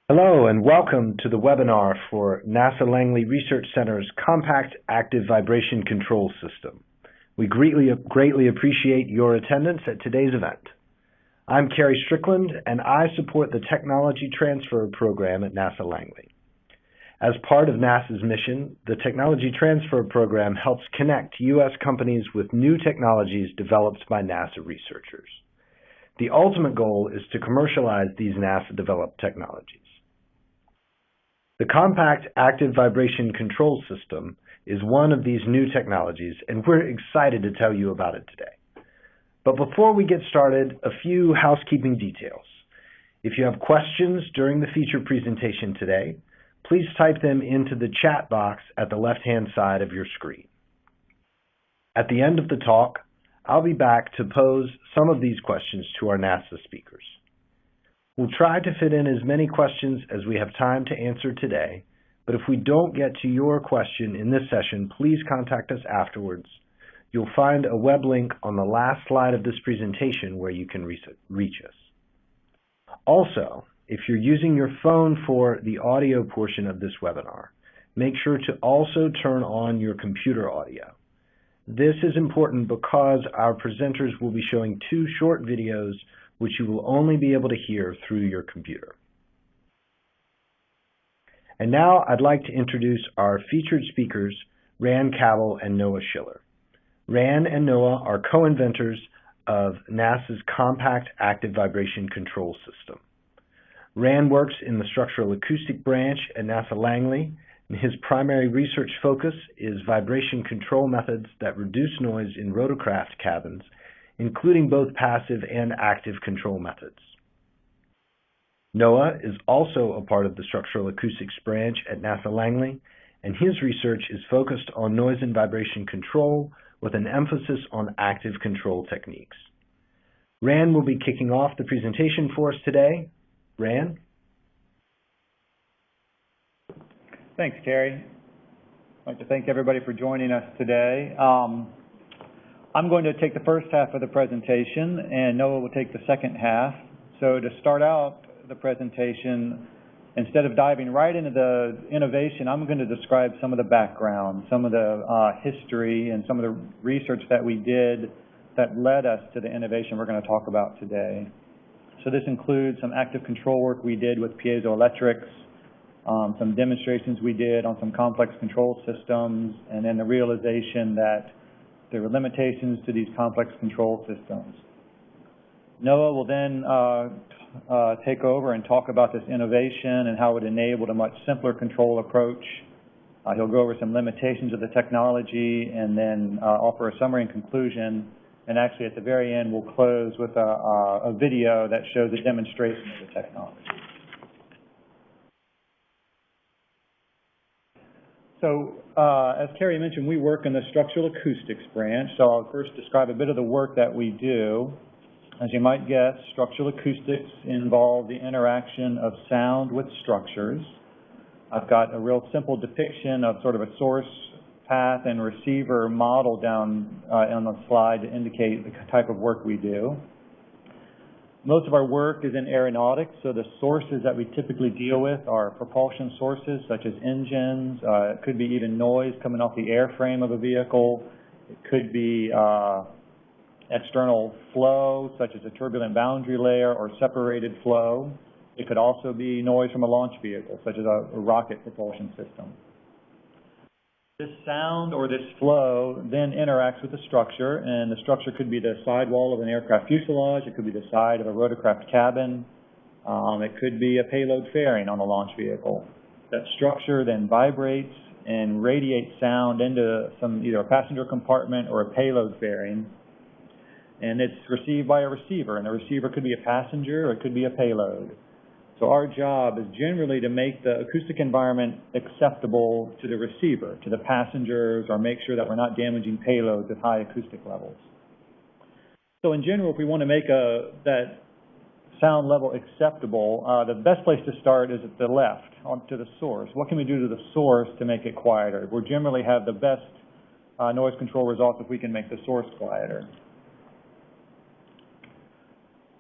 Hello and welcome to the webinar for NASA Langley Research Center's Compact Active Vibration Control System. We greatly appreciate your attendance at today's event. I'm Kerry Strickland and I support the Technology Transfer Program at NASA Langley. As part of NASA's mission, the Technology Transfer Program helps connect U.S. companies with new technologies developed by NASA researchers. The ultimate goal is to commercialize these NASA-developed technologies. The Compact Active Vibration Control System is one of these new technologies, and we're excited to tell you about it today. But before we get started, a few housekeeping details. If you have questions during the feature presentation today, please type them into the chat box at the left-hand side of your screen. At the end of the talk, I'll be back to pose some of these questions to our NASA speakers. We'll try to fit in as many questions as we have time to answer today, but if we don't get to your question in this session, please contact us afterwards. You'll find a web link on the last slide of this presentation where you can reach us. Also, if you're using your phone for the audio portion of this webinar, make sure to also turn on your computer audio. This is important because our presenters will be showing two short videos which you will only be able to hear through your computer. And now I'd like to introduce our featured speakers, Ran Cabell and Noah Schiller. Ran and Noah are co-inventors of NASA's Compact Active Vibration Control System. Ran works in the Structural Acoustic branch at NASA Langley, and his primary research focus is vibration control methods that reduce noise in rotorcraft cabins, including both passive and active control methods. Noah is also a part of the Structural Acoustics branch at NASA Langley, and his research is focused on noise and vibration control with an emphasis on active control techniques. Ran will be kicking off the presentation for us today. Ran? Thanks, Kerry. I'd like to thank everybody for joining us today. I'm going to take the first half of the presentation, and Noah will take the second half. So to start out the presentation, instead of diving right into the innovation, I'm going to describe some of the background, some of the history, and some of the research that we did that led us to the innovation we're going to talk about today. So this includes some active control work we did with piezoelectrics, some demonstrations we did on some complex control systems, and then the realization that there were limitations to these complex control systems. Noah will then take over and talk about this innovation and how it enabled a much simpler control approach. He'll go over some limitations of the technology and then offer a summary and conclusion. And actually at the very end, we'll close with a video that shows a demonstration of the technology. So, as Kerry mentioned, we work in the Structural Acoustics branch, so I'll first describe a bit of the work that we do. As you might guess, structural acoustics involve the interaction of sound with structures. I've got a real simple depiction of sort of a source, path, and receiver model down on the slide to indicate the type of work we do. Most of our work is in aeronautics, so the sources that we typically deal with are propulsion sources such as engines. It could be even noise coming off the airframe of a vehicle. It could be external flow such as a turbulent boundary layer or separated flow. It could also be noise from a launch vehicle such as a rocket propulsion system. This sound or this flow then interacts with the structure, and the structure could be the sidewall of an aircraft fuselage, it could be the side of a rotorcraft cabin, it could be a payload fairing on a launch vehicle. That structure then vibrates and radiates sound into either a passenger compartment or a payload fairing, and it's received by a receiver, and the receiver could be a passenger or it could be a payload. So our job is generally to make the acoustic environment acceptable to the receiver, to the passengers, or make sure that we're not damaging payloads at high acoustic levels. So in general, if we want to make that sound level acceptable, the best place to start is at the left, to the source. What can we do to the source to make it quieter? We'll generally have the best noise control results if we can make the source quieter.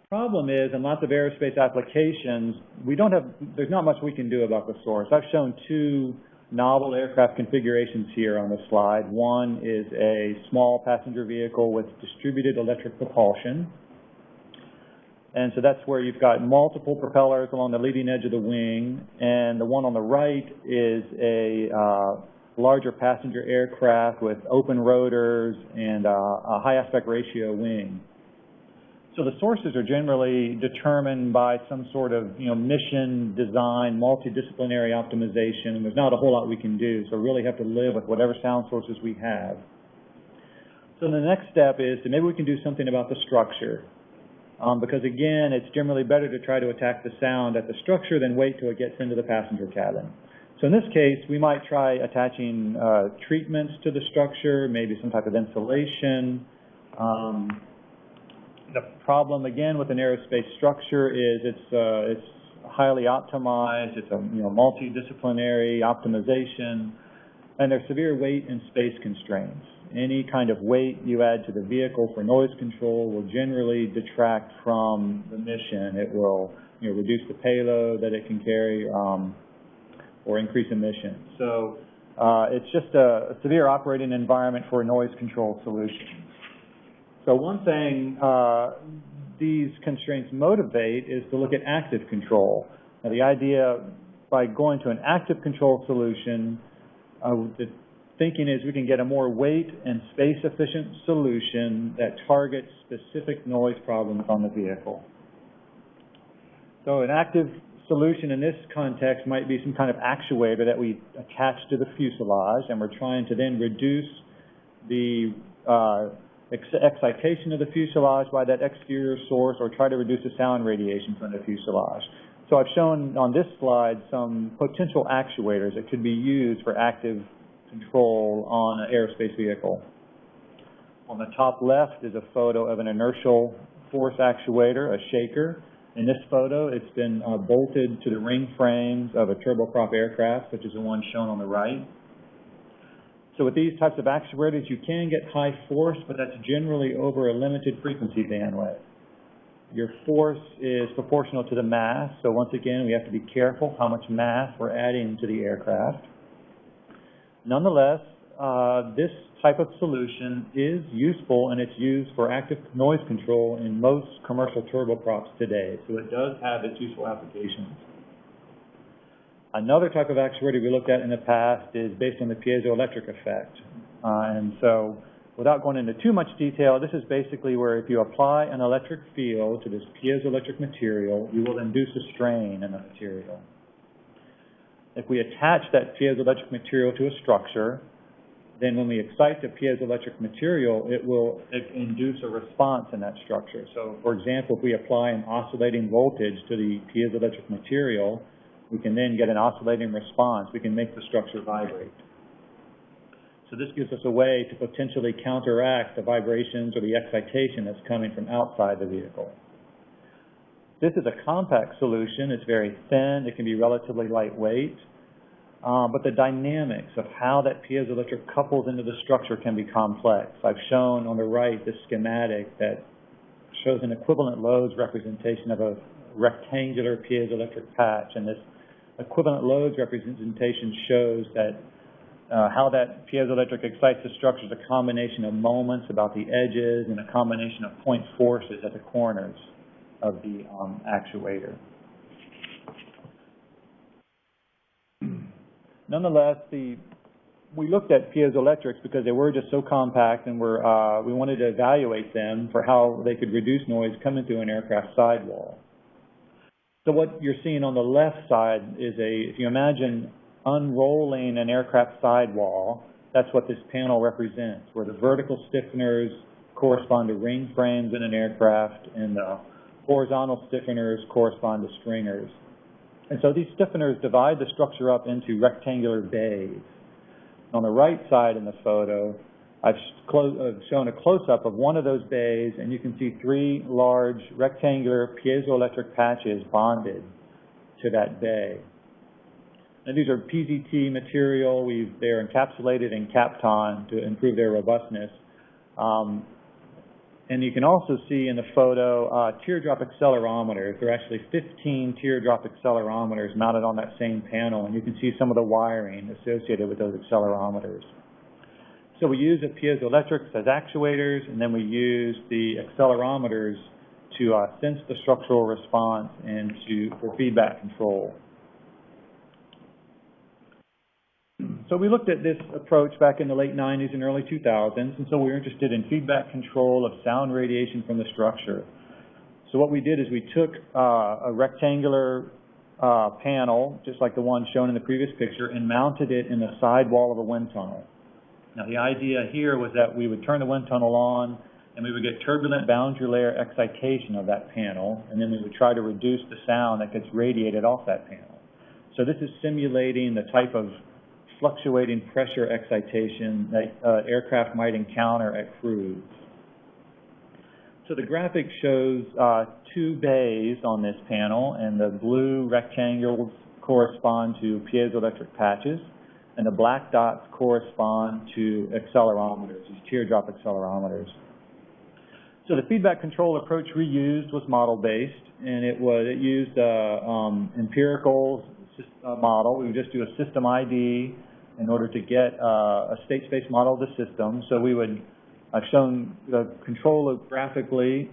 Problem is, in lots of aerospace applications, there's not much we can do about the source. I've shown two novel aircraft configurations here on the slide. One is a small passenger vehicle with distributed electric propulsion. And so that's where you've got multiple propellers along the leading edge of the wing. And the one on the right is a larger passenger aircraft with open rotors and a high aspect ratio wing. So the sources are generally determined by some sort of, mission, design, multidisciplinary optimization, and there's not a whole lot we can do, so we really have to live with whatever sound sources we have. So the next step is to maybe we can do something about the structure, because again, it's generally better to try to attack the sound at the structure than wait till it gets into the passenger cabin. So in this case, we might try attaching treatments to the structure, maybe some type of insulation. The problem, again, with an aerospace structure is it's highly optimized. It's a multidisciplinary optimization, and there's severe weight and space constraints. Any kind of weight you add to the vehicle for noise control will generally detract from the mission. It will reduce the payload that it can carry or increase emissions. So it's just a severe operating environment for a noise control solution. So one thing these constraints motivate is to look at active control. Now the idea, by going to an active control solution, the thinking is we can get a more weight and space efficient solution that targets specific noise problems on the vehicle. So an active solution in this context might be some kind of actuator that we attach to the fuselage, and we're trying to then reduce the excitation of the fuselage by that exterior source, or try to reduce the sound radiation from the fuselage. So I've shown on this slide some potential actuators that could be used for active control on an aerospace vehicle. On the top left is a photo of an inertial force actuator, a shaker. In this photo, it's been bolted to the ring frames of a turboprop aircraft, such as the one shown on the right. So with these types of actuators, you can get high force, but that's generally over a limited frequency bandwidth. Your force is proportional to the mass, so once again, we have to be careful how much mass we're adding to the aircraft. Nonetheless, this type of solution is useful, and it's used for active noise control in most commercial turboprops today, so it does have its useful applications. Another type of actuator we looked at in the past is based on the piezoelectric effect. And so, without going into too much detail, this is basically where if you apply an electric field to this piezoelectric material, you will induce a strain in the material. If we attach that piezoelectric material to a structure, then when we excite the piezoelectric material, it will induce a response in that structure. So, for example, if we apply an oscillating voltage to the piezoelectric material, we can then get an oscillating response. We can make the structure vibrate. So this gives us a way to potentially counteract the vibrations or the excitation that's coming from outside the vehicle. This is a compact solution. It's very thin. It can be relatively lightweight. But the dynamics of how that piezoelectric couples into the structure can be complex. I've shown on the right this schematic that shows an equivalent loads representation of a rectangular piezoelectric patch, and this equivalent loads representation shows that how that piezoelectric excites the structure is a combination of moments about the edges and a combination of point forces at the corners of the actuator. Nonetheless, we looked at piezoelectrics because they were just so compact, and we wanted to evaluate them for how they could reduce noise coming through an aircraft sidewall. So what you're seeing on the left side is if you imagine unrolling an aircraft sidewall, that's what this panel represents, where the vertical stiffeners correspond to ring frames in an aircraft, and the horizontal stiffeners correspond to stringers. And so these stiffeners divide the structure up into rectangular bays. On the right side in the photo, I've shown a close-up of one of those bays, and you can see three large rectangular piezoelectric patches bonded to that bay. And these are PZT material. They're encapsulated in Kapton to improve their robustness. And you can also see in the photo teardrop accelerometers. There are actually 15 teardrop accelerometers mounted on that same panel, and you can see some of the wiring associated with those accelerometers. So we use the piezoelectrics as actuators, and then we use the accelerometers to sense the structural response and for feedback control. So we looked at this approach back in the late 90s and early 2000s, and so we were interested in feedback control of sound radiation from the structure. So what we did is we took a rectangular panel, just like the one shown in the previous picture, and mounted it in the side wall of a wind tunnel. Now the idea here was that we would turn the wind tunnel on, and we would get turbulent boundary layer excitation of that panel, and then we would try to reduce the sound that gets radiated off that panel. So this is simulating the type of fluctuating pressure excitation that aircraft might encounter at cruise. So the graphic shows two bays on this panel, and the blue rectangles correspond to piezoelectric patches, and the black dots correspond to accelerometers, these teardrop accelerometers. So the feedback control approach we used was model-based, and it used empirical model. We would just do a system ID in order to get a state space model of the system. So we would, I've shown the control graphically.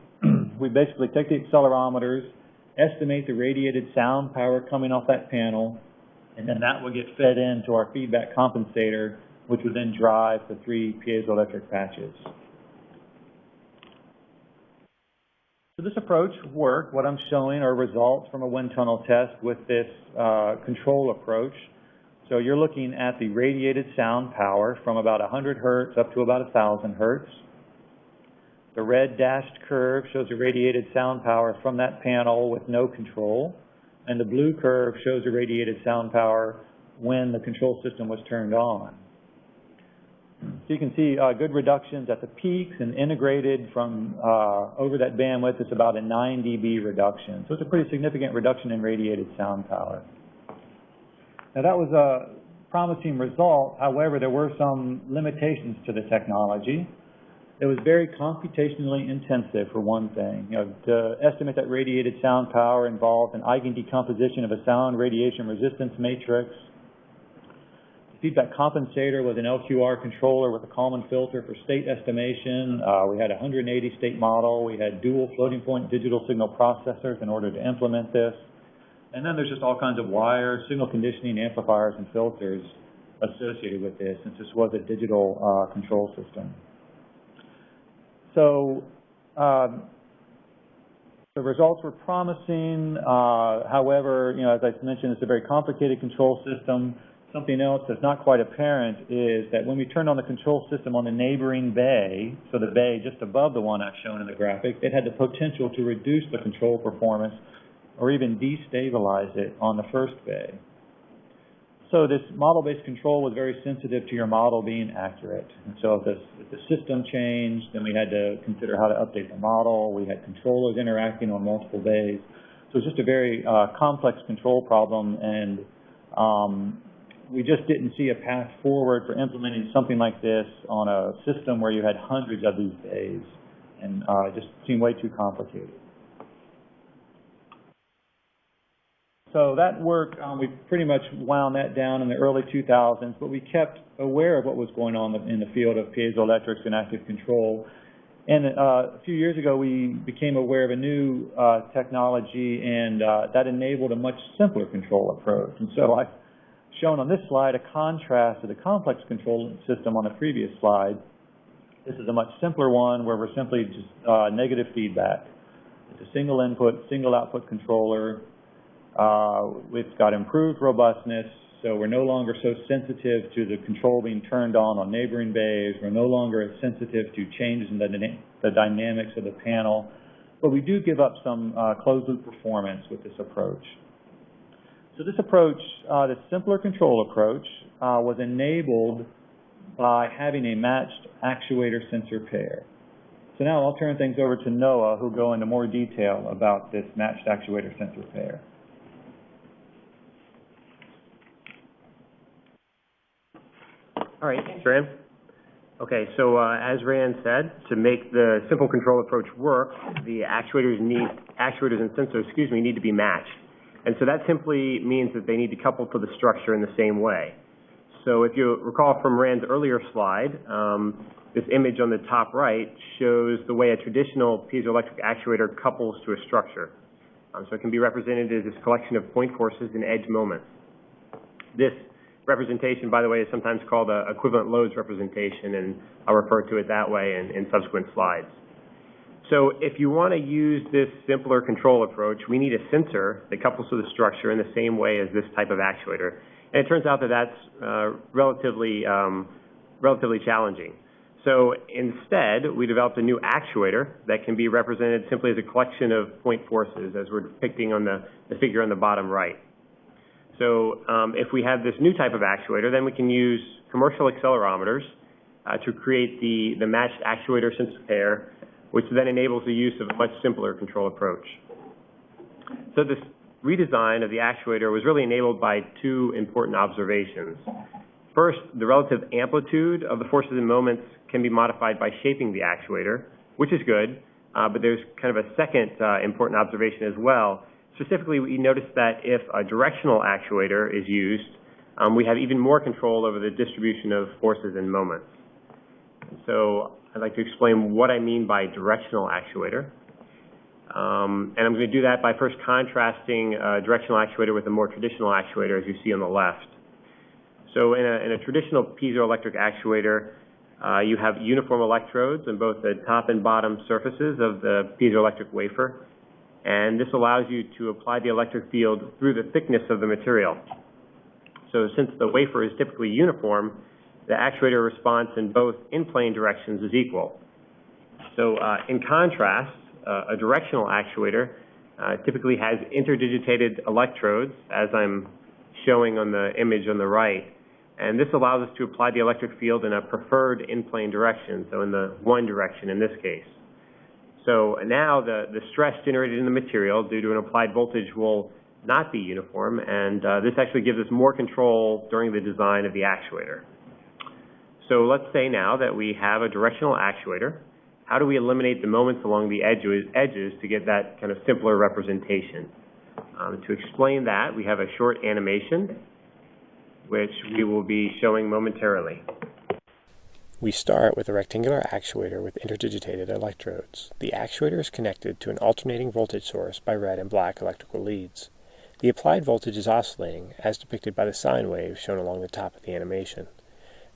We basically take the accelerometers, estimate the radiated sound power coming off that panel, and then that would get fed into our feedback compensator, which would then drive the 3 piezoelectric patches. So this approach worked. What I'm showing are results from a wind tunnel test with this control approach. So you're looking at the radiated sound power from about 100 hertz up to about 1,000 hertz. The red dashed curve shows the radiated sound power from that panel with no control, and the blue curve shows the radiated sound power when the control system was turned on. So you can see good reductions at the peaks, and integrated from over that bandwidth is about a 9 dB reduction. So it's a pretty significant reduction in radiated sound power. Now that was a promising result. However, there were some limitations to the technology. It was very computationally intensive, for one thing. To estimate that radiated sound power involved an eigendecomposition of a sound radiation resistance matrix. Feedback compensator was an LQR controller with a Kalman filter for state estimation. We had a 180 state model. We had dual floating point digital signal processors in order to implement this. And then there's just all kinds of wires, signal conditioning, amplifiers, and filters associated with this, since this was a digital control system. So the results were promising. However, as I mentioned, it's a very complicated control system. Something else that's not quite apparent is that when we turned on the control system on the neighboring bay, so the bay just above the one I've shown in the graphic, it had the potential to reduce the control performance or even destabilize it on the first bay. So this model-based control was very sensitive to your model being accurate. And so if the system changed, then we had to consider how to update the model. We had controllers interacting on multiple bays. So it's just a very complex control problem, and we just didn't see a path forward for implementing something like this on a system where you had hundreds of these bays, and it just seemed way too complicated. So that work, we pretty much wound that down in the early 2000s, but we kept aware of what was going on in the field of piezoelectrics and active control. And a few years ago, we became aware of a new technology, and that enabled a much simpler control approach. And so I've shown on this slide a contrast to the complex control system on the previous slide. This is a much simpler one where we're simply just negative feedback. It's a single input, single output controller. It's got improved robustness, so we're no longer so sensitive to the control being turned on neighboring bays. We're no longer as sensitive to changes in the dynamics of the panel, but we do give up some closed-loop performance with this approach. So this approach, this simpler control approach, was enabled by having a matched actuator sensor pair. So now I'll turn things over to Noah, who'll go into more detail about this matched actuator sensor pair. All right, thanks, Graham. Okay, so as Rand said, to make the simple control approach work, the actuators and sensors, need to be matched. And so that simply means that they need to couple to the structure in the same way. So if you recall from Rand's earlier slide, this image on the top right shows the way a traditional piezoelectric actuator couples to a structure. So it can be represented as this collection of point forces and edge moments. This representation, by the way, is sometimes called an equivalent loads representation, and I'll refer to it that way in subsequent slides. So if you want to use this simpler control approach, we need a sensor that couples to the structure in the same way as this type of actuator. And it turns out that that's relatively challenging. So instead, we developed a new actuator that can be represented simply as a collection of point forces, as we're depicting on the figure on the bottom right. So if we have this new type of actuator, then we can use commercial accelerometers to create the matched actuator sensor pair, which then enables the use of a much simpler control approach. So this redesign of the actuator was really enabled by two important observations. First, the relative amplitude of the forces and moments can be modified by shaping the actuator, which is good, but there's kind of a second important observation as well. Specifically, we noticed that if a directional actuator is used, we have even more control over the distribution of forces and moments. So I'd like to explain what I mean by directional actuator. And I'm going to do that by first contrasting a directional actuator with a more traditional actuator, as you see on the left. So in a traditional piezoelectric actuator, you have uniform electrodes on both the top and bottom surfaces of the piezoelectric wafer. And this allows you to apply the electric field through the thickness of the material. So since the wafer is typically uniform, the actuator response in both in-plane directions is equal. So in contrast, a directional actuator typically has interdigitated electrodes, as I'm showing on the image on the right. And this allows us to apply the electric field in a preferred in-plane direction, so in the one direction in this case. So now the stress generated in the material due to an applied voltage will not be uniform, and this actually gives us more control during the design of the actuator. So let's say now that we have a directional actuator. How do we eliminate the moments along the edges to get that kind of simpler representation? To explain that, we have a short animation, which we will be showing momentarily. We start with a rectangular actuator with interdigitated electrodes. The actuator is connected to an alternating voltage source by red and black electrical leads. The applied voltage is oscillating, as depicted by the sine wave shown along the top of the animation.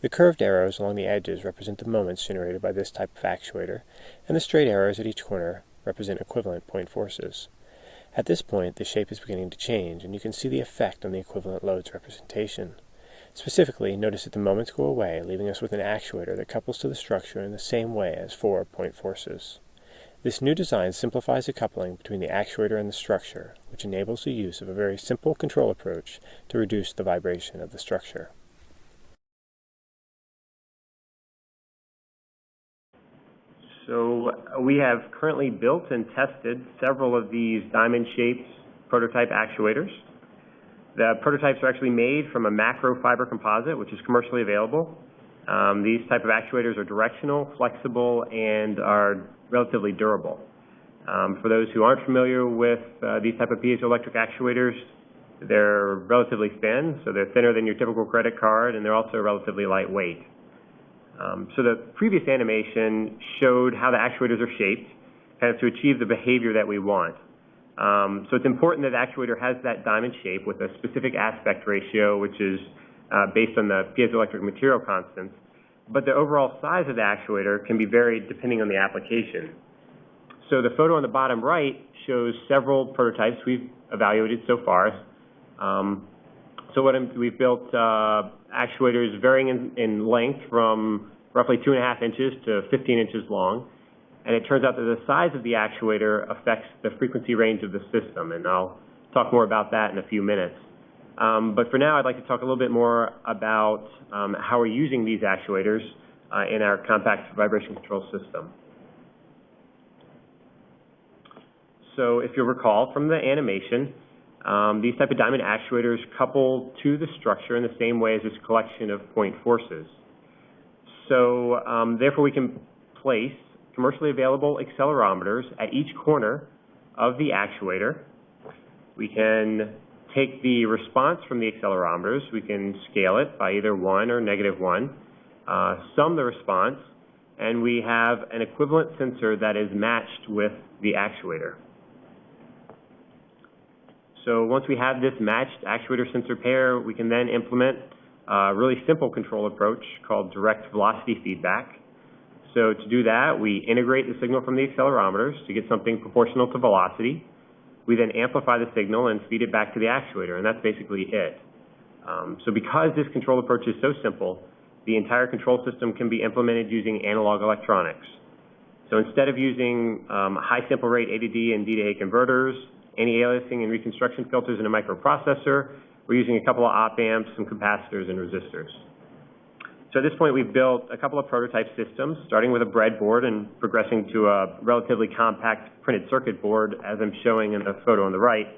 The curved arrows along the edges represent the moments generated by this type of actuator, and the straight arrows at each corner represent equivalent point forces. At this point, the shape is beginning to change, and you can see the effect on the equivalent loads representation. Specifically, notice that the moments go away, leaving us with an actuator that couples to the structure in the same way as 4 point forces. This new design simplifies the coupling between the actuator and the structure, which enables the use of a very simple control approach to reduce the vibration of the structure. So we have currently built and tested several of these diamond-shaped prototype actuators. The prototypes are actually made from a macro fiber composite, which is commercially available. These type of actuators are directional, flexible, and are relatively durable. For those who aren't familiar with these type of piezoelectric actuators, they're relatively thin, so they're thinner than your typical credit card, and they're also relatively lightweight. So the previous animation showed how the actuators are shaped kind of to achieve the behavior that we want. So it's important that the actuator has that diamond shape with a specific aspect ratio, which is based on the piezoelectric material constants. But the overall size of the actuator can be varied depending on the application. So the photo on the bottom right shows several prototypes we've evaluated so far. We've built actuators varying in length from roughly 2.5 inches to 15 inches long. And it turns out that the size of the actuator affects the frequency range of the system, and I'll talk more about that in a few minutes. But for now, I'd like to talk a little bit more about how we're using these actuators in our compact vibration control system. So if you'll recall from the animation, these type of diamond actuators couple to the structure in the same way as this collection of point forces. So therefore we can place commercially available accelerometers at each corner of the actuator. We can take the response from the accelerometers, we can scale it by either 1 or -1, sum the response, and we have an equivalent sensor that is matched with the actuator. So once we have this matched actuator sensor pair, we can then implement a really simple control approach called direct velocity feedback. So to do that, we integrate the signal from the accelerometers to get something proportional to velocity. We then amplify the signal and feed it back to the actuator, and that's basically it. So because this control approach is so simple, the entire control system can be implemented using analog electronics. So instead of using high sample rate A to D and D to A converters, anti-aliasing and reconstruction filters in a microprocessor, we're using a couple of op amps, some capacitors, and resistors. So at this point, we've built a couple of prototype systems, starting with a breadboard and progressing to a relatively compact printed circuit board, as I'm showing in the photo on the right.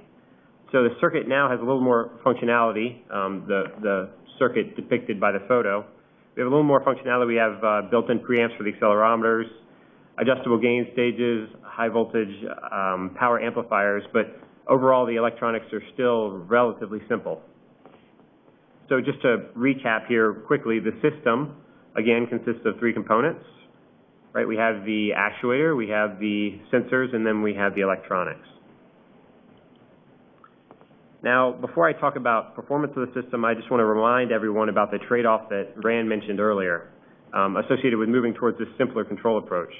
So the circuit now has a little more functionality, the circuit depicted by the photo. We have a little more functionality. We have built-in preamps for the accelerometers, adjustable gain stages, high voltage power amplifiers, but overall the electronics are still relatively simple. So just to recap here quickly, the system, again, consists of 3 components, right? We have the actuator, we have the sensors, and then we have the electronics. Now, before I talk about performance of the system, I just want to remind everyone about the trade-off that Rand mentioned earlier, associated with moving towards this simpler control approach.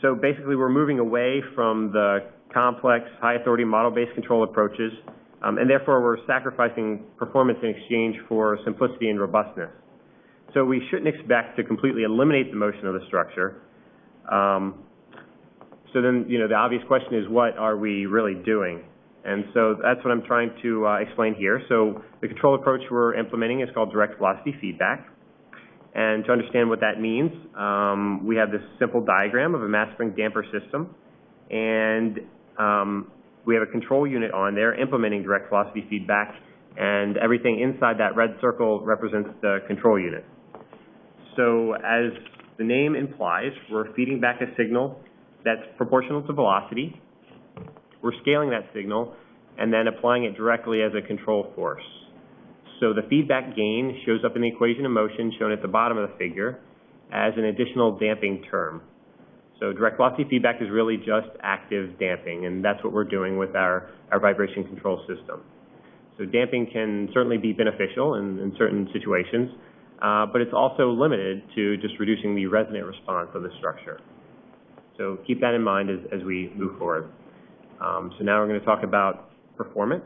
So basically, we're moving away from the complex, high-authority model-based control approaches, and therefore we're sacrificing performance in exchange for simplicity and robustness. So we shouldn't expect to completely eliminate the motion of the structure. So then, the obvious question is, what are we really doing? And so that's what I'm trying to explain here. So the control approach we're implementing is called direct velocity feedback. And to understand what that means, we have this simple diagram of a mass spring damper system, and we have a control unit on there implementing direct velocity feedback, and everything inside that red circle represents the control unit. So as the name implies, we're feeding back a signal that's proportional to velocity. We're scaling that signal and then applying it directly as a control force. So the feedback gain shows up in the equation of motion shown at the bottom of the figure as an additional damping term. So direct velocity feedback is really just active damping, and that's what we're doing with our vibration control system. So damping can certainly be beneficial in certain situations, but it's also limited to just reducing the resonant response of the structure. So keep that in mind as we move forward. So now we're going to talk about performance.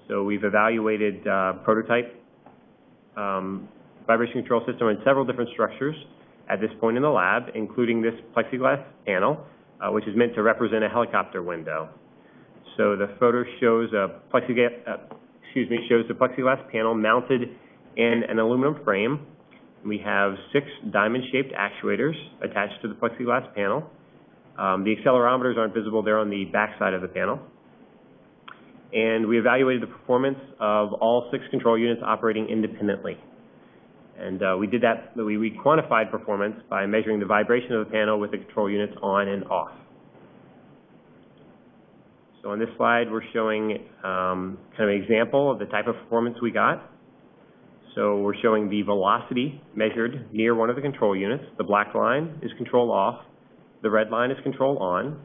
So we've evaluated prototype vibration control system in several different structures at this point in the lab, including this plexiglass panel, which is meant to represent a helicopter window. So the photo shows a plexiglass panel mounted in an aluminum frame. We have 6 diamond-shaped actuators attached to the plexiglass panel. The accelerometers aren't visible there on the back side of the panel. And we evaluated the performance of all 6 control units operating independently. And we did that, we quantified performance by measuring the vibration of the panel with the control units on and off. So on this slide, we're showing kind of an example of the type of performance we got. So we're showing the velocity measured near one of the control units. The black line is control off. The red line is control on.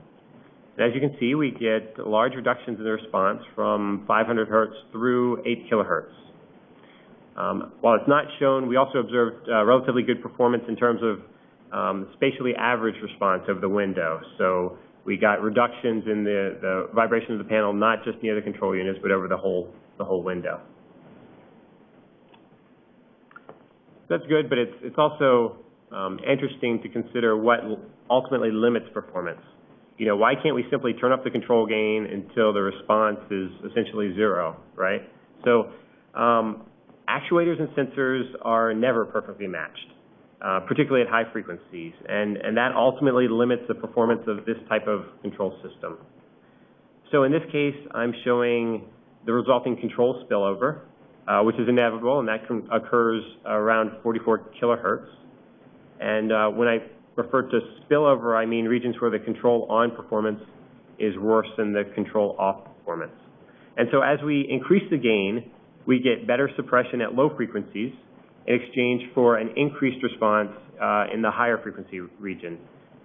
And as you can see, we get large reductions in the response from 500 hertz through 8 kilohertz. While it's not shown, we also observed relatively good performance in terms of spatially average response of the window. So we got reductions in the vibration of the panel, not just near the control units, but over the whole window. That's good, but it's also interesting to consider what ultimately limits performance. Why can't we simply turn up the control gain until the response is essentially 0, right? So actuators and sensors are never perfectly matched, particularly at high frequencies, and that ultimately limits the performance of this type of control system. So in this case, I'm showing the resulting control spillover, which is inevitable, and that occurs around 44 kilohertz. And when I refer to spillover, I mean regions where the control on performance is worse than the control off performance. And so as we increase the gain, we get better suppression at low frequencies in exchange for an increased response in the higher frequency region.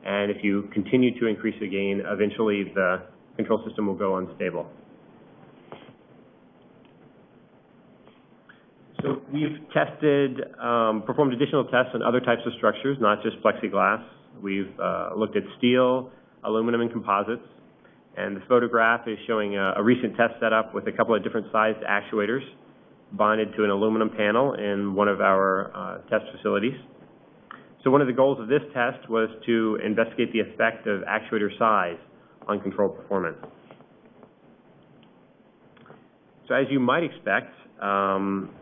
And if you continue to increase the gain, eventually the control system will go unstable. So we've tested, performed additional tests on other types of structures, not just plexiglass. We've looked at steel, aluminum, and composites. And the photograph is showing a recent test setup with a couple of different sized actuators bonded to an aluminum panel in one of our test facilities. So one of the goals of this test was to investigate the effect of actuator size on control performance. So as you might expect,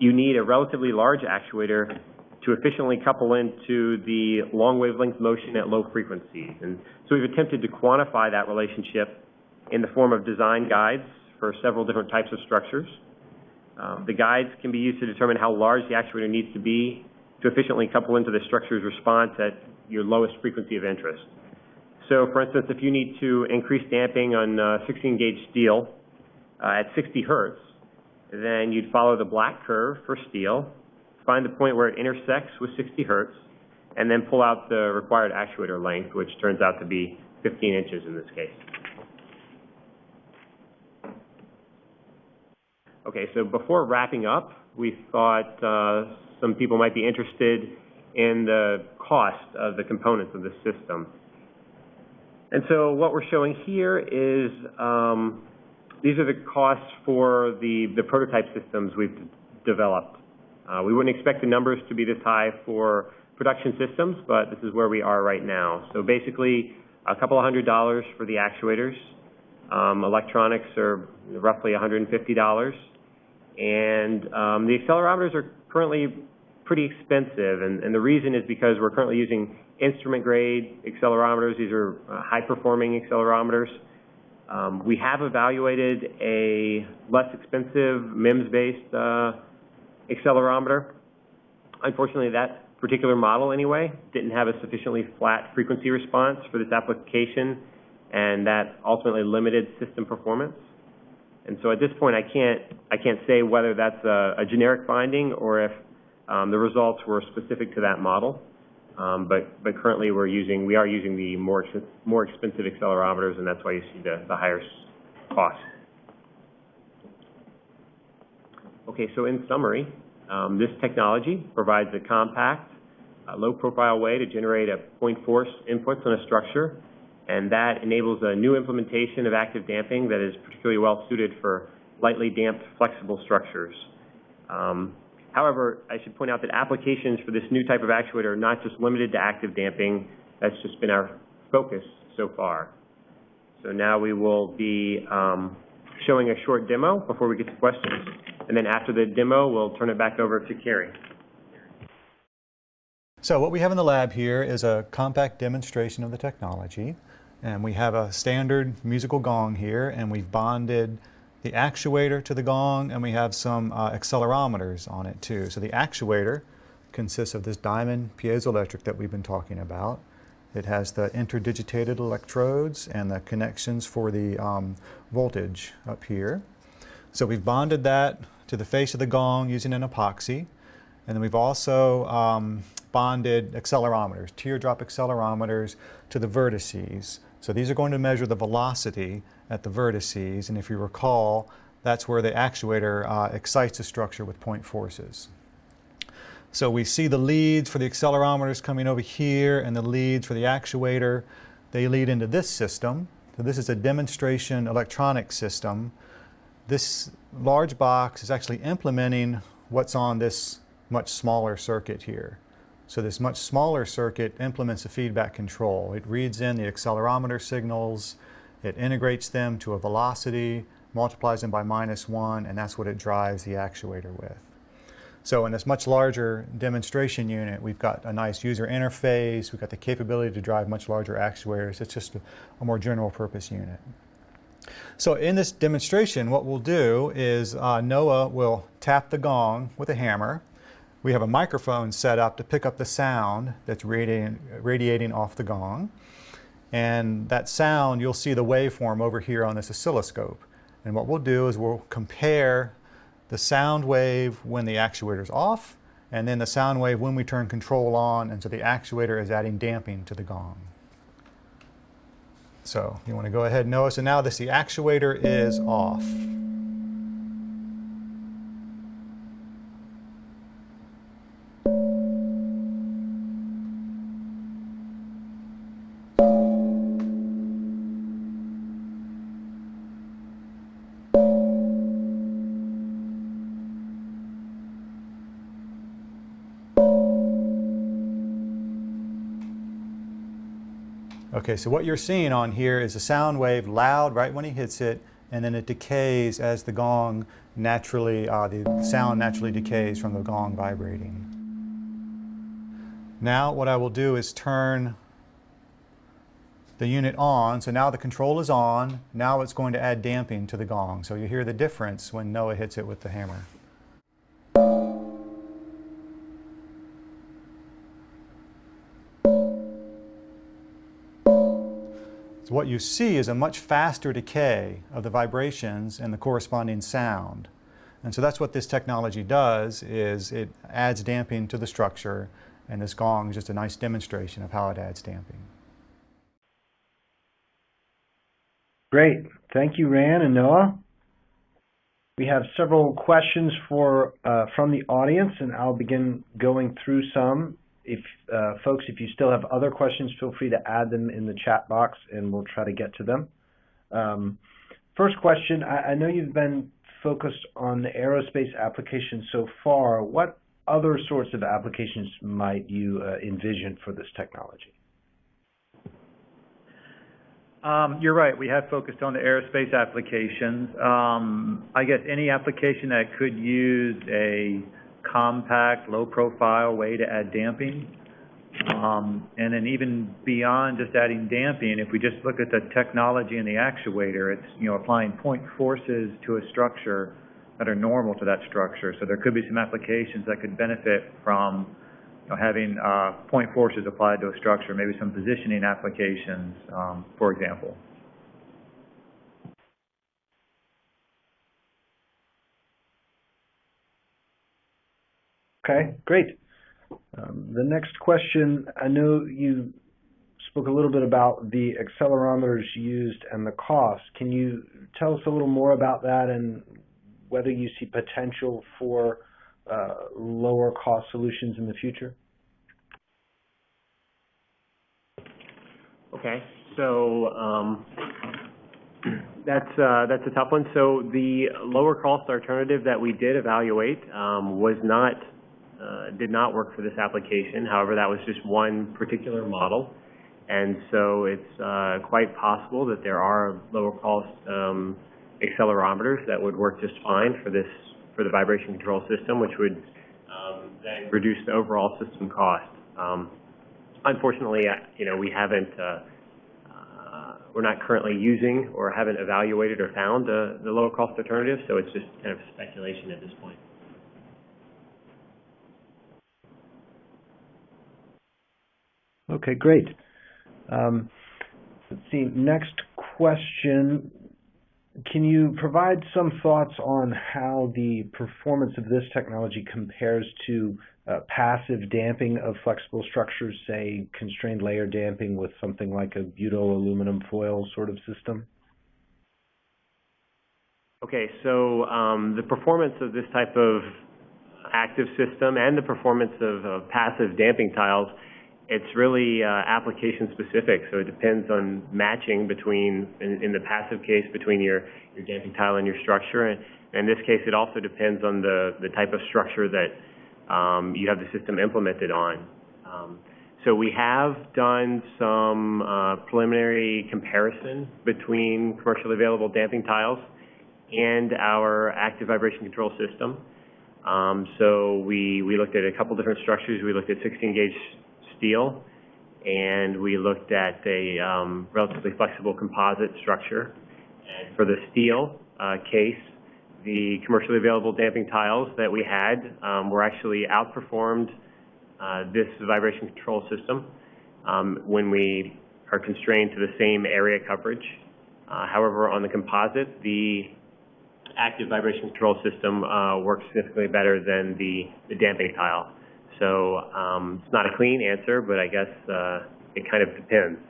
you need a relatively large actuator to efficiently couple into the long wavelength motion at low frequencies. And so we've attempted to quantify that relationship in the form of design guides for several different types of structures. The guides can be used to determine how large the actuator needs to be to efficiently couple into the structure's response at your lowest frequency of interest. So for instance, if you need to increase damping on 16-gauge steel at 60 hertz, then you'd follow the black curve for steel, find the point where it intersects with 60 hertz, and then pull out the required actuator length, which turns out to be 15 inches in this case. Okay, so before wrapping up, we thought some people might be interested in the cost of the components of the system. And so what we're showing here is these are the costs for the prototype systems we've developed. We wouldn't expect the numbers to be this high for production systems, but this is where we are right now. So basically, a couple of $100 for the actuators. Electronics are roughly $150. And the accelerometers are currently pretty expensive, and the reason is because we're currently using instrument-grade accelerometers. These are high-performing accelerometers. We have evaluated a less expensive MEMS-based accelerometer. Unfortunately, that particular model, anyway, didn't have a sufficiently flat frequency response for this application, and that ultimately limited system performance. And so at this point, I can't say whether that's a generic finding or if the results were specific to that model. But currently we are using the more expensive accelerometers, and that's why you see the higher cost. Okay, so in summary, this technology provides a compact, low-profile way to generate a point force inputs on a structure, and that enables a new implementation of active damping that is particularly well suited for lightly damped, flexible structures. However, I should point out that applications for this new type of actuator are not just limited to active damping. That's just been our focus so far. So now we will be showing a short demo before we get to questions. And then after the demo, we'll turn it back over to Carrie. So what we have in the lab here is a compact demonstration of the technology. And we have a standard musical gong here, and we've bonded the actuator to the gong, and we have some accelerometers on it too. So the actuator consists of this diamond piezoelectric that we've been talking about. It has the interdigitated electrodes and the connections for the voltage up here. So we've bonded that to the face of the gong using an epoxy. And then we've also bonded accelerometers, teardrop accelerometers, to the vertices. So these are going to measure the velocity at the vertices, and if you recall, that's where the actuator excites the structure with point forces. So we see the leads for the accelerometers coming over here, and the leads for the actuator. They lead into this system. So this is a demonstration electronic system. This large box is actually implementing what's on this much smaller circuit here. So this much smaller circuit implements a feedback control. It reads in the accelerometer signals, it integrates them to a velocity, multiplies them by -1, and that's what it drives the actuator with. So in this much larger demonstration unit, we've got a nice user interface, we've got the capability to drive much larger actuators. It's just a more general purpose unit. So in this demonstration, what we'll do is Noah will tap the gong with a hammer. we have a microphone set up to pick up the sound that's radiating off the gong. And that sound, you'll see the waveform over here on this oscilloscope. And what we'll do is we'll compare the sound wave when the actuator's off, and then the sound wave when we turn control on, and so the actuator is adding damping to the gong. So you want to go ahead and notice, and now the actuator is off. Okay, so what you're seeing on here is a sound wave loud right when he hits it, and then it decays as the gong naturally, the sound naturally decays from the gong vibrating. Now what I will do is turn the unit on, so now the control is on, now it's going to add damping to the gong. So you hear the difference when Noah hits it with the hammer. So what you see is a much faster decay of the vibrations and the corresponding sound. And so that's what this technology does, is it adds damping to the structure, and this gong is just a nice demonstration of how it adds damping. Great. Thank you, Ran and Noah. We have several questions from the audience, and I'll begin going through some. Folks, if you still have other questions, feel free to add them in the chat box and we'll try to get to them. First question, I know you've been focused on the aerospace application so far. What other sorts of applications might you envision for this technology? You're right, we have focused on the aerospace applications. I guess any application that could use a compact, low-profile way to add damping. And then even beyond just adding damping, if we just look at the technology in the actuator, it's applying point forces to a structure that are normal to that structure. So there could be some applications that could benefit from having point forces applied to a structure, maybe some positioning applications, for example. Okay, great. The next question, I know you spoke a little bit about the accelerometers used and the cost. Can you tell us a little more about that and whether you see potential for lower cost solutions in the future? Okay, so that's a tough one. So the lower cost alternative that we did evaluate did not work for this application. However, that was just one particular model, and so it's quite possible that there are lower cost accelerometers that would work just fine for the vibration control system, which would then reduce the overall system cost. Unfortunately, we haven't. We're not currently using or haven't evaluated or found the lower cost alternative, so it's just kind of speculation at this point. Okay, great. Let's see, next question. Can you provide some thoughts on how the performance of this technology compares to passive damping of flexible structures, say constrained layer damping with something like a butyl aluminum foil sort of system? Okay, so the performance of this type of active system and the performance of passive damping tiles, it's really application specific, so it depends on matching between, in the passive case, between your damping tile and your structure, and in this case it also depends on the type of structure that you have the system implemented on. So we have done some preliminary comparison between commercially available damping tiles and our active vibration control system. So we looked at a couple different structures. We looked at 16 gauge steel, and we looked at a relatively flexible composite structure. And for the steel case, the commercially available damping tiles that we had were actually outperformed this vibration control system when we are constrained to the same area coverage. However, on the composite, the active vibration control system works significantly better than the damping tile. So it's not a clean answer, but I guess it kind of depends.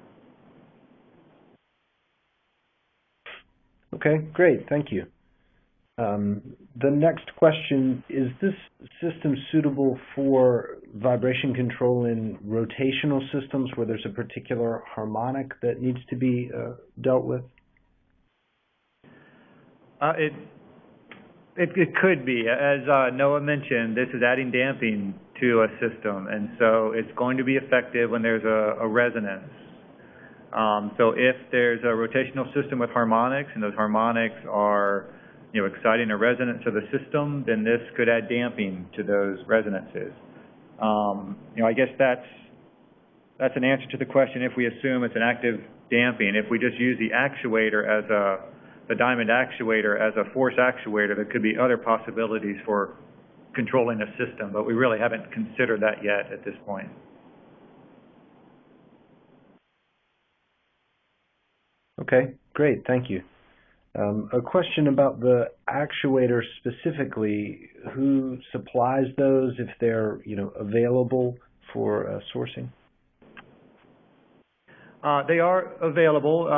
Okay, great, thank you. The next question, is this system suitable for vibration control in rotational systems where there's a particular harmonic that needs to be dealt with? It could be. As Noah mentioned, this is adding damping to a system, and so it's going to be effective when there's a resonance. So if there's a rotational system with harmonics, and those harmonics are, exciting a resonance of the system, then this could add damping to those resonances. I guess that's an answer to the question if we assume it's an active damping. If we just use the actuator as the diamond actuator as a force actuator, there could be other possibilities for controlling the system, but we really haven't considered that yet at this point. Okay, great, thank you. A question about the actuator specifically, who supplies those if they're, available for sourcing? They are available.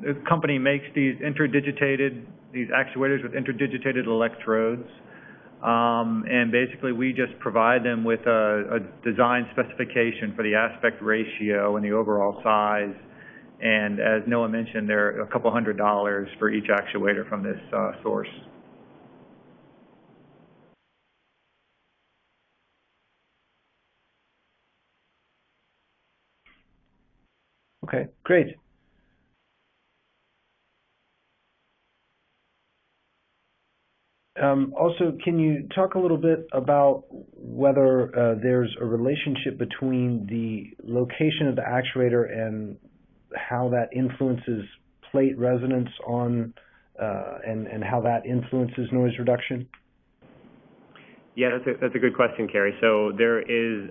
The company makes these actuators with interdigitated electrodes. And basically we just provide them with a design specification for the aspect ratio and the overall size. And as Noah mentioned, they're a couple $100 for each actuator from this source. Okay, great. Also, can you talk a little bit about whether there's a relationship between the location of the actuator and how that influences plate resonance on and how that influences noise reduction? Yeah, that's a good question, Kerry. So there is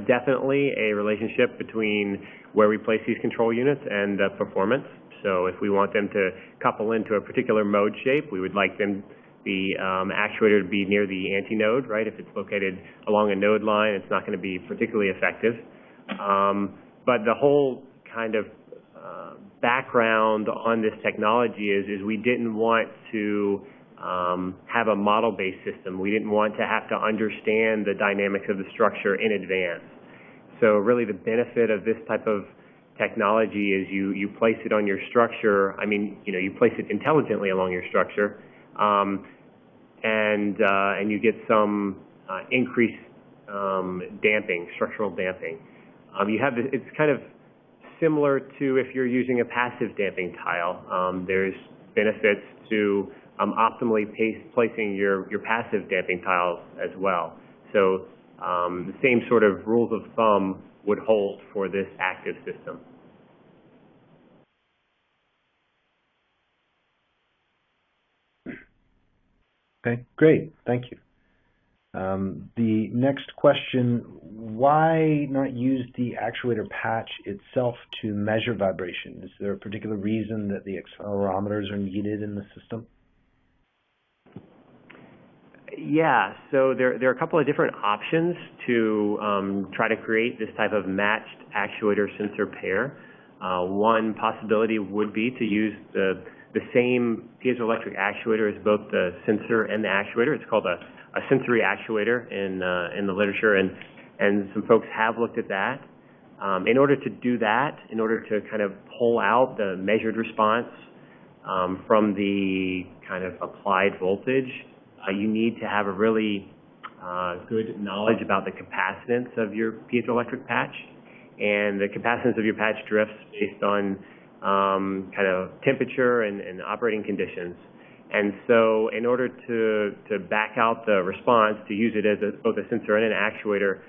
definitely a relationship between where we place these control units and the performance. So if we want them to couple into a particular mode shape, we would like the actuator to be near the antinode, right? If it's located along a node line, it's not going to be particularly effective. But the whole kind of background on this technology is we didn't want to have a model-based system. We didn't want to have to understand the dynamics of the structure in advance. So really the benefit of this type of technology is you place it on your structure. I mean, you place it intelligently along your structure, and you get some increased damping, structural damping. It's kind of similar to if you're using a passive damping tile. There's benefits to optimally placing your passive damping tiles as well. So the same sort of rules of thumb would hold for this active system. Okay, great, thank you. The next question, why not use the actuator patch itself to measure vibration? Is there a particular reason that the accelerometers are needed in the system? Yeah, so there are a couple of different options to try to create this type of matched actuator sensor pair. One possibility would be to use the same piezoelectric actuator as both the sensor and the actuator. It's called a sensory actuator in the literature, and some folks have looked at that. In order to do that, in order to kind of pull out the measured response from the kind of applied voltage, you need to have a really good knowledge about the capacitance of your piezoelectric patch. And the capacitance of your patch drifts based on kind of temperature and operating conditions. And so in order to back out the response, to use it as both a sensor and an actuator,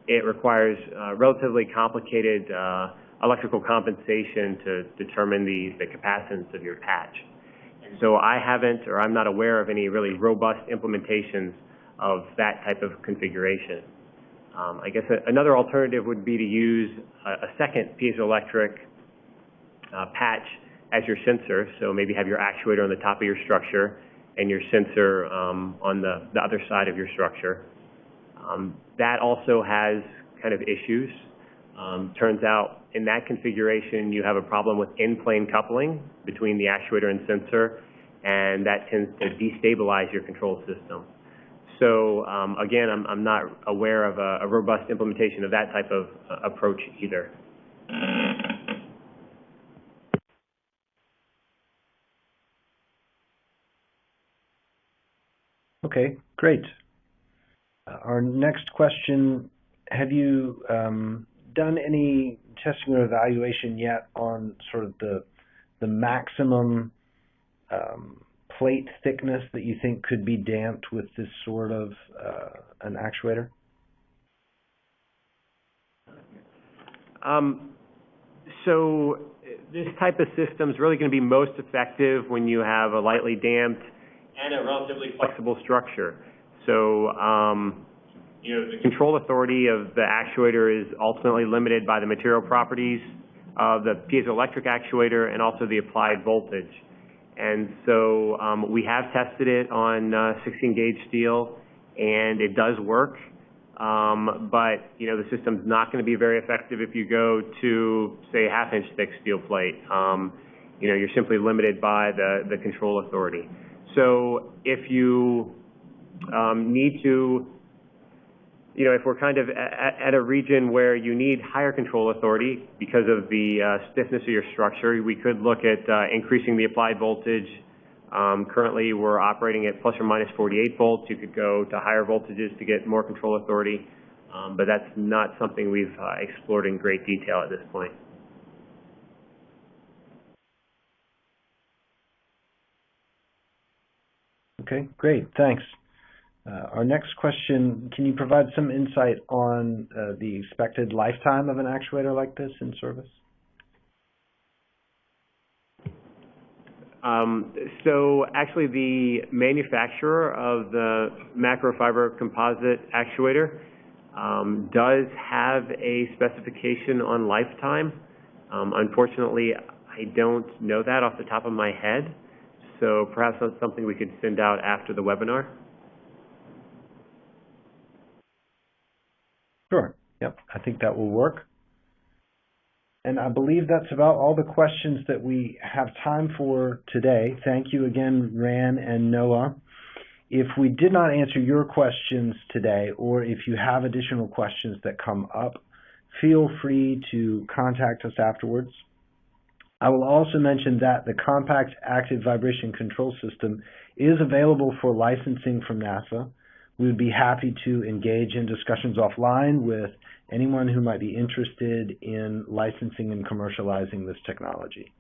it requires relatively complicated electrical compensation to determine the capacitance of your patch. So I haven't, or I'm not aware of any really robust implementations of that type of configuration. I guess another alternative would be to use a second piezoelectric patch as your sensor. So maybe have your actuator on the top of your structure and your sensor on the other side of your structure. That also has kind of issues. Turns out in that configuration you have a problem with in-plane coupling between the actuator and sensor, and that tends to destabilize your control system. So again, I'm not aware of a robust implementation of that type of approach either. Okay, great. Our next question, have you done any testing or evaluation yet on sort of the maximum plate thickness that you think could be damped with this sort of an actuator? So this type of system is really going to be most effective when you have a lightly damped and a relatively flexible structure. So, you know, the control authority of the actuator is ultimately limited by the material properties of the piezoelectric actuator and also the applied voltage. And so we have tested it on 16 gauge steel, and it does work. But, you know, the system's not going to be very effective if you go to, say, a 1/2 inch thick steel plate. You know, you're simply limited by the control authority. So if you need to, you know, if we're kind of at a region where you need higher control authority because of the stiffness of your structure, we could look at increasing the applied voltage. Currently, we're operating at plus or minus 48 volts. You could go to higher voltages to get more control authority, but that's not something we've explored in great detail at this point. Okay, great, thanks. Our next question, can you provide some insight on the expected lifetime of an actuator like this in service? So actually the manufacturer of the macrofiber composite actuator does have a specification on lifetime. Unfortunately, I don't know that off the top of my head, so perhaps that's something we could send out after the webinar. Sure, yep, I think that will work. And I believe that's about all the questions that we have time for today. Thank you again, Ran and Noah. If we did not answer your questions today, or if you have additional questions that come up, feel free to contact us afterwards. I will also mention that the Compact Active Vibration Control System is available for licensing from NASA. We would be happy to engage in discussions offline with anyone who might be interested in licensing and commercializing this technology.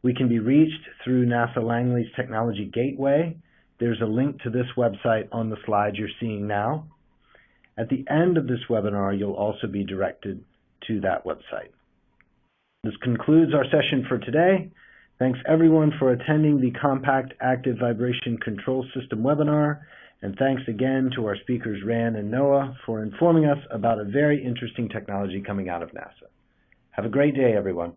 We can be reached through NASA Langley's Technology Gateway. There's a link to this website on the slide you're seeing now. At the end of this webinar, you'll also be directed to that website. This concludes our session for today. Thanks everyone for attending the Compact Active Vibration Control System webinar. And thanks again to our speakers, Ran and Noah, for informing us about a very interesting technology coming out of NASA. Have a great day, everyone.